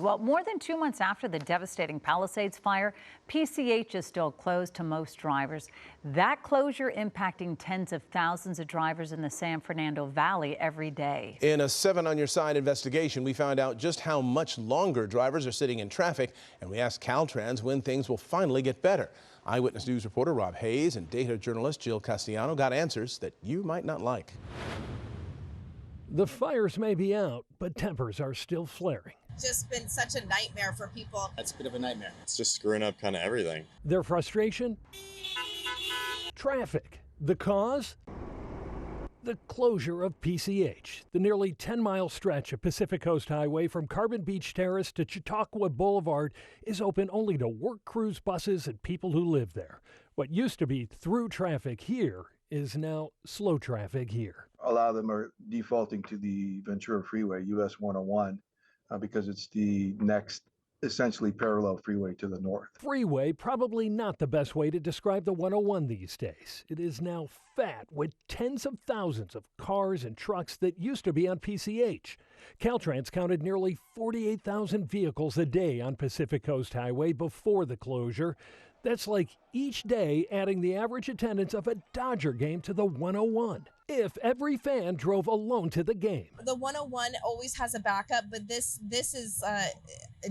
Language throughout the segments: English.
Well, more than 2 months after the devastating Palisades fire, PCH is still closed to most drivers. That closure impacting tens of thousands of drivers in the San Fernando Valley every day. In a 7 on Your Side investigation, we found out just how much longer drivers are sitting in traffic, and we asked Caltrans when things will finally get better. Eyewitness News reporter Rob Hayes and data journalist Jill Castellano got answers that you might not like. The fires may be out, but tempers are still flaring. Just been such a nightmare for people. It's a bit of a nightmare. It's just screwing up kind of everything. Their frustration? Traffic. The cause? The closure of PCH, the nearly 10-mile stretch of Pacific Coast Highway from Carbon Beach Terrace to Chautauqua Boulevard is open only to work crews, buses, and people who live there. What used to be through traffic here is now slow traffic here. A lot of them are defaulting to the Ventura Freeway, US 101, because it's the next essentially parallel freeway to the north. Freeway, probably not the best way to describe the 101 these days. It is now fat with tens of thousands of cars and trucks that used to be on PCH. Caltrans counted nearly 48,000 vehicles a day on Pacific Coast Highway before the closure. That's like each day adding the average attendance of a Dodger game to the 101. If every fan drove alone to the game. The 101 always has a backup, but this is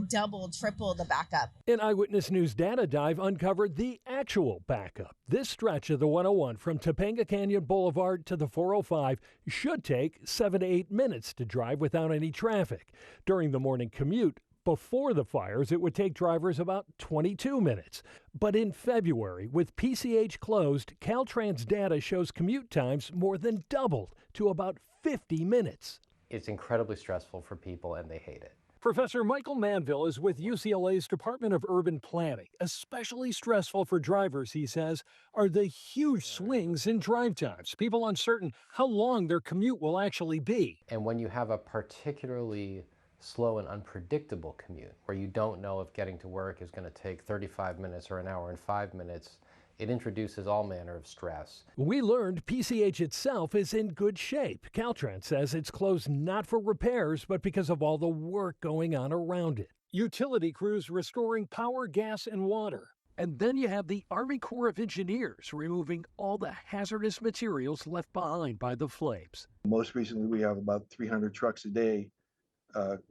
double, triple the backup. An Eyewitness News data dive uncovered the actual backup. This stretch of the 101 from Topanga Canyon Boulevard to the 405 should take 7 to 8 minutes to drive without any traffic. During the morning commute, before the fires, it would take drivers about 22 minutes. But in February, with PCH closed, Caltrans data shows commute times more than doubled to about 50 minutes. It's incredibly stressful for people and they hate it. Professor Michael Manville is with UCLA's Department of Urban Planning. Especially stressful for drivers, he says, are the huge swings in drive times. People uncertain how long their commute will actually be. And when you have a particularly slow and unpredictable commute, where you don't know if getting to work is going to take 35 minutes or an hour and 5 minutes, it introduces all manner of stress. We learned PCH itself is in good shape. Caltrans says it's closed not for repairs, but because of all the work going on around it. Utility crews restoring power, gas, and water. And then you have the Army Corps of Engineers removing all the hazardous materials left behind by the flames. Most recently, we have about 300 trucks a day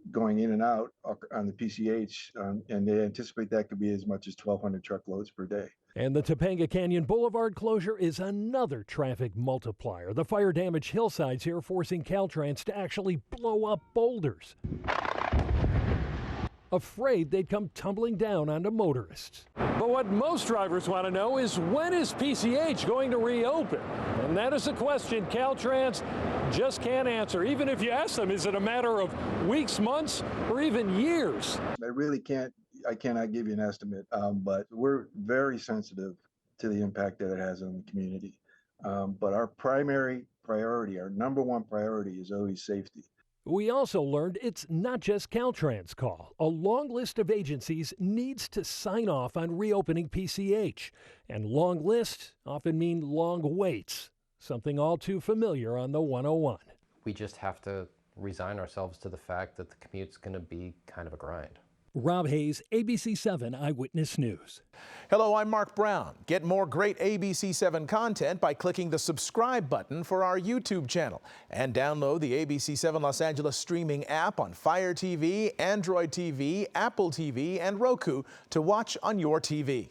going in and out on the PCH, and they anticipate that could be as much as 1,200 truckloads per day. And the Topanga Canyon Boulevard closure is another traffic multiplier. The fire-damaged hillsides here forcing Caltrans to actually blow up boulders, afraid they'd come tumbling down onto motorists. But what most drivers want to know is, when is PCH going to reopen? And that is a question Caltrans just can't answer. Even if you ask them, is it a matter of weeks, months, or even years? I cannot give you an estimate, but we're very sensitive to the impact that it has on the community. But our primary priority, our number one priority, is always safety. We also learned it's not just Caltrans' call. A long list of agencies needs to sign off on reopening PCH. And long lists often mean long waits, something all too familiar on the 101. We just have to resign ourselves to the fact that the commute's going to be kind of a grind. Rob Hayes, ABC7 Eyewitness News. Hello, I'm Mark Brown. Get more great ABC7 content by clicking the subscribe button for our YouTube channel. And download the ABC7 Los Angeles streaming app on Fire TV, Android TV, Apple TV, and Roku to watch on your TV.